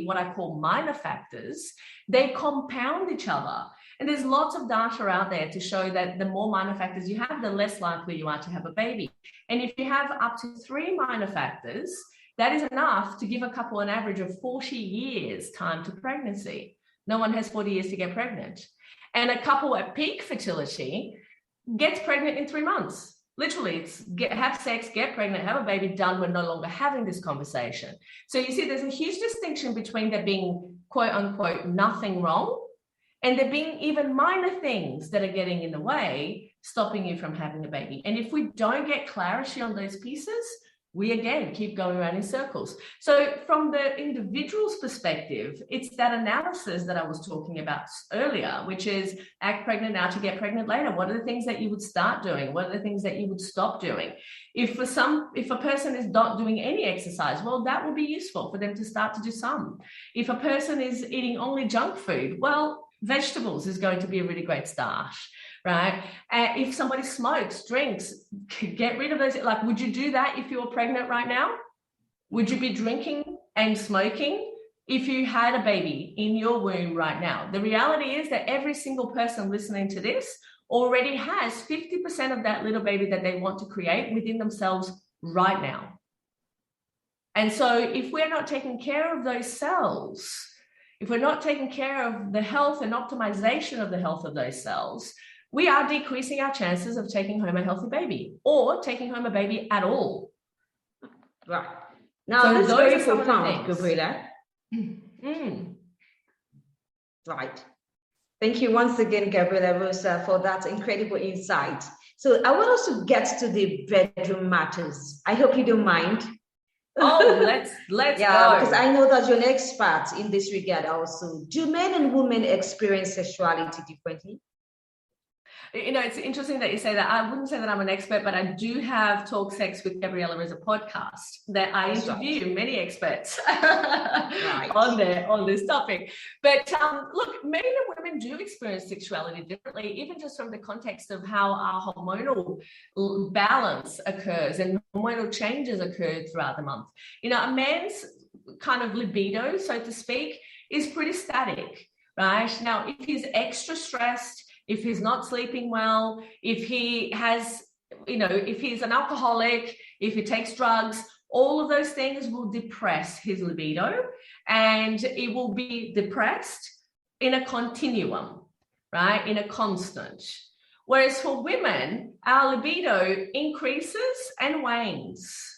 what I call minor factors, they compound each other. And there's lots of data out there to show that the more minor factors you have, the less likely you are to have a baby. And if you have up to 3 minor factors, that is enough to give a couple an average of 40 years time to pregnancy. No one has 40 years to get pregnant. And a couple at peak fertility gets pregnant in 3 months. Literally, it's have sex, get pregnant, have a baby, done. We're no longer having this conversation. So you see, there's a huge distinction between there being, quote unquote, nothing wrong, and there being even minor things that are getting in the way, stopping you from having a baby. And if we don't get clarity on those pieces, we again keep going around in circles. So from the individual's perspective, it's that analysis that I was talking about earlier, which is act pregnant now to get pregnant later. What are the things that you would start doing? What are the things that you would stop doing? If a person is not doing any exercise, well, that will be useful for them to start to do some. If a person is eating only junk food, well, vegetables is going to be a really great start. Right? If somebody smokes, drinks, get rid of those. Like, would you do that if you were pregnant right now? Would you be drinking and smoking if you had a baby in your womb right now? The reality is that every single person listening to this already has 50% of that little baby that they want to create within themselves right now. And so if we're not taking care of those cells, if we're not taking care of the health and optimization of the health of those cells, we are decreasing our chances of taking home a healthy baby or taking home a baby at all. Right. Now, so that's very profound, Gabriela. Right. Thank you once again, Gabriela Rosa, for that incredible insight. So I want us to get to the bedroom matters. I hope you don't mind. Oh, let's go. Because I know that you're an expert in this regard also. Do men and women experience sexuality differently? You know, it's interesting that you say that. I wouldn't say that I'm an expert, but I do have Talk Sex with Gabriela Rosa podcast that I interview many experts on this topic. But look, men and women do experience sexuality differently, even just from the context of how our hormonal balance occurs and hormonal changes occur throughout the month. You know, a man's kind of libido, so to speak, is pretty static, right? Now, if he's extra stressed, if he's not sleeping well, if he has, you know, if he's an alcoholic, if he takes drugs, all of those things will depress his libido, and it will be depressed in a continuum, right? In a constant. Whereas for women, our libido increases and wanes.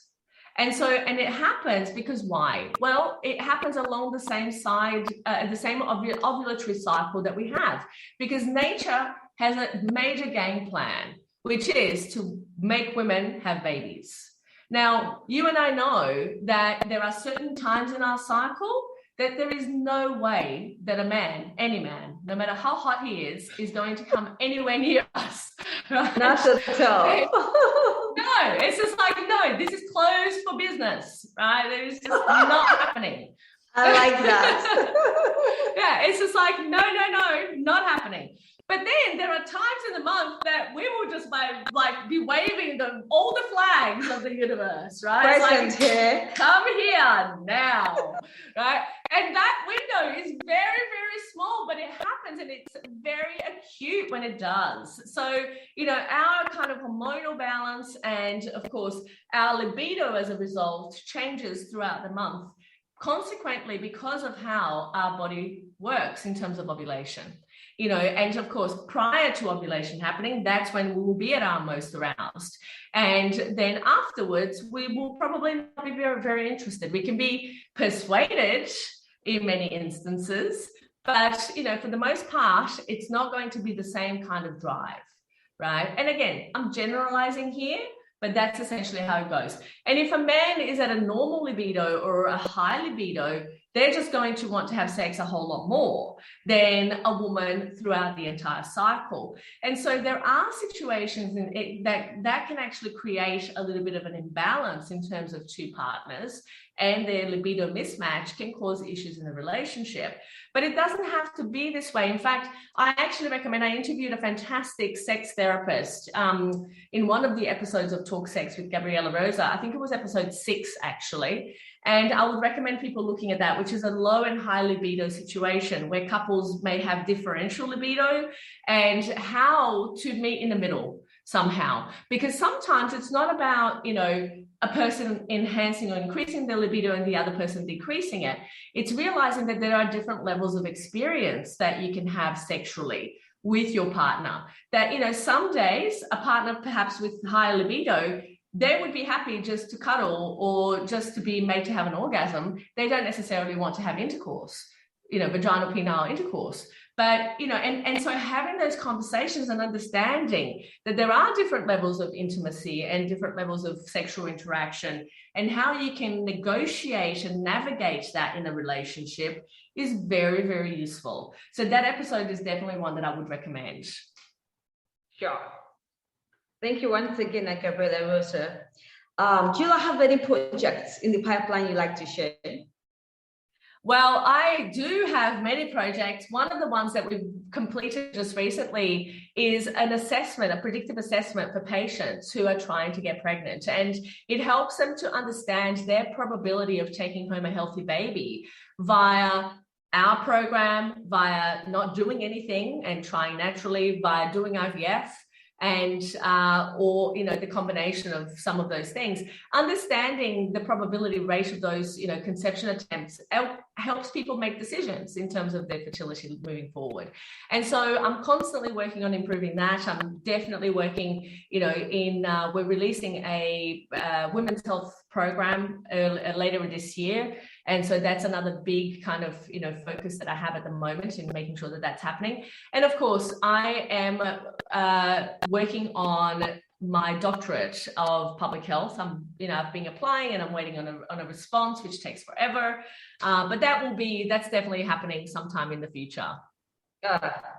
And it happens because why? Well, it happens along the same side, the same ovulatory cycle that we have, because nature has a major game plan, which is to make women have babies. Now, you and I know that there are certain times in our cycle that there is no way that a man, any man, no matter how hot he is going to come anywhere near us. Right? Not at all. No, it's just like, no, this is closed for business, right? It's just not happening. I like that. Yeah, it's just like, no, not happening. But then there are times in the month that we will just like be waving all the flags of the universe, right? Present here. Come here now, right? And that window is very, very small, but it happens and it's very acute when it does. So, you know, our kind of hormonal balance and, of course, our libido as a result changes throughout the month, consequently because of how our body works in terms of ovulation. You know, and of course, prior to ovulation happening, that's when we will be at our most aroused. And then afterwards, we will probably not be very, very interested. We can be persuaded in many instances, but, you know, for the most part, it's not going to be the same kind of drive, right? And again, I'm generalizing here, but that's essentially how it goes. And if a man is at a normal libido or a high libido, they're just going to want to have sex a whole lot more than a woman throughout the entire cycle. And so there are situations that can actually create a little bit of an imbalance in terms of two partners and their libido mismatch can cause issues in the relationship. But it doesn't have to be this way. In fact, I actually recommend, I interviewed a fantastic sex therapist in one of the episodes of Talk Sex with Gabriela Rosa. I think it was episode 6, actually. And I would recommend people looking at that, which is a low and high libido situation where couples may have differential libido and how to meet in the middle somehow. Because sometimes it's not about, a person enhancing or increasing their libido and the other person decreasing it. It's realizing that there are different levels of experience that you can have sexually with your partner. That, some days a partner perhaps with higher libido, they would be happy just to cuddle or just to be made to have an orgasm. They don't necessarily want to have intercourse, vaginal penile intercourse. But, and so having those conversations and understanding that there are different levels of intimacy and different levels of sexual interaction and how you can negotiate and navigate that in a relationship is very, very useful. So that episode is definitely one that I would recommend. Sure. Thank you once again, Gabriela Rosa. Do you have any projects in the pipeline you'd like to share? Well, I do have many projects. One of the ones that we've completed just recently is an assessment, a predictive assessment for patients who are trying to get pregnant. And it helps them to understand their probability of taking home a healthy baby via our program, via not doing anything and trying naturally, via doing IVF. And or the combination of some of those things. Understanding the probability rate of those conception attempts helps people make decisions in terms of their fertility moving forward. And so I'm constantly working on improving that. I'm definitely working we're releasing a women's health program later this year. And so that's another big kind of, focus that I have at the moment in making sure that that's happening. And of course, I am working on my doctorate of public health. I've been applying and I'm waiting on a response, which takes forever. But that's definitely happening sometime in the future.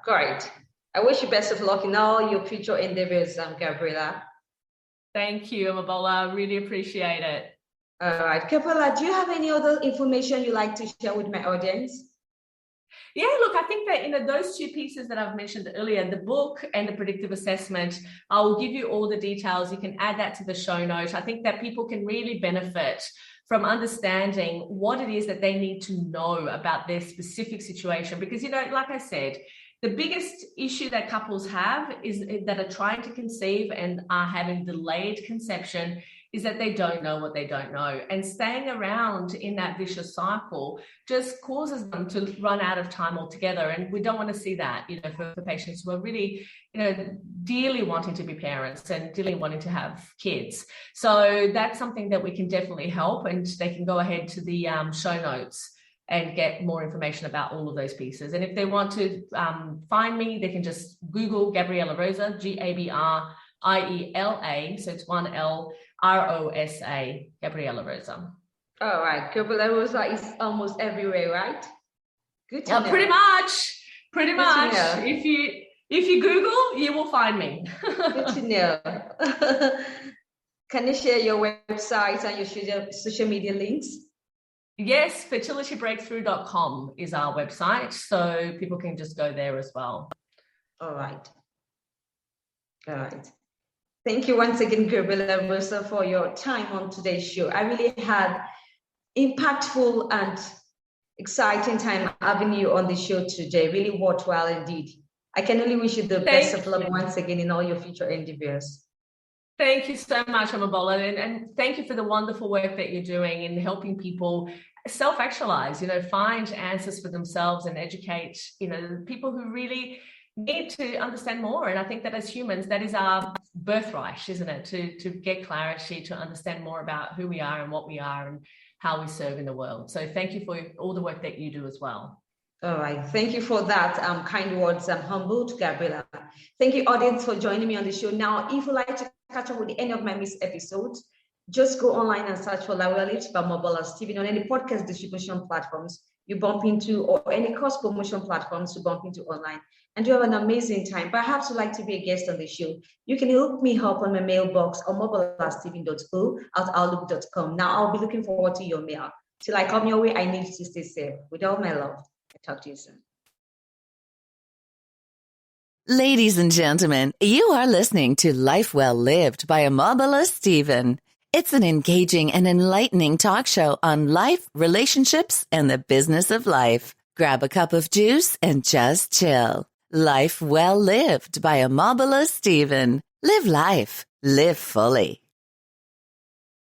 Great. I wish you best of luck in all your future endeavors, Gabriela. Thank you, Amabola. I really appreciate it. All right. Gabriela, do you have any other information you'd like to share with my audience? Yeah, look, I think that, those two pieces that I've mentioned earlier, the book and the predictive assessment, I will give you all the details. You can add that to the show note. I think that people can really benefit from understanding what it is that they need to know about their specific situation. Because, like I said, the biggest issue that couples have is that are trying to conceive and are having delayed conception is that they don't know what they don't know. And staying around in that vicious cycle just causes them to run out of time altogether. And we don't want to see that, for patients who are really, dearly wanting to be parents and dearly wanting to have kids. So that's something that we can definitely help, and they can go ahead to the show notes and get more information about all of those pieces. And if they want to find me, they can just Google Gabriela Rosa, Gabriela, so it's 1 L Rosa, Gabriela Rosa. All right, Gabriela Rosa is almost everywhere, right? Good to know. Pretty much. If you Google, you will find me. Good to know. Can you share your website and your social media links? Yes, fertilitybreakthrough.com is our website, so people can just go there as well. All right. Thank you once again, Gabriela Rosa, for your time on today's show. I really had impactful and exciting time having you on the show today. Really worthwhile indeed. I can only wish you the best of luck once again in all your future endeavors. Thank you so much, Amabola, and thank you for the wonderful work that you're doing in helping people self-actualize, find answers for themselves and educate, people who really need to understand more. And I think that as humans, that is our birthright, isn't it? To get clarity, to understand more about who we are and what we are and how we serve in the world. So thank you for all the work that you do as well. All right. Thank you for that kind words. I'm humbled, Gabriela. Thank you, audience, for joining me on the show. Now, if you'd like to catch up with any of my missed episodes, just go online and search for Sexuality by Amabola Stephen on any podcast distribution platforms. you bump into, or any course promotion platforms you bump into online, and you have an amazing time. Perhaps you'd like to be a guest on the show. You can hook me up on my mailbox or mobile@stephen.o@outlook.com. Now, I'll be looking forward to your mail. Till I come your way, I need you to stay safe. With all my love, I'll talk to you soon. Ladies and gentlemen, you are listening to Life Well Lived by Amabala Stephen. It's an engaging and enlightening talk show on life, relationships, and the business of life. Grab a cup of juice and just chill. Life Well Lived by Amabala Stephen. Live life. Live fully.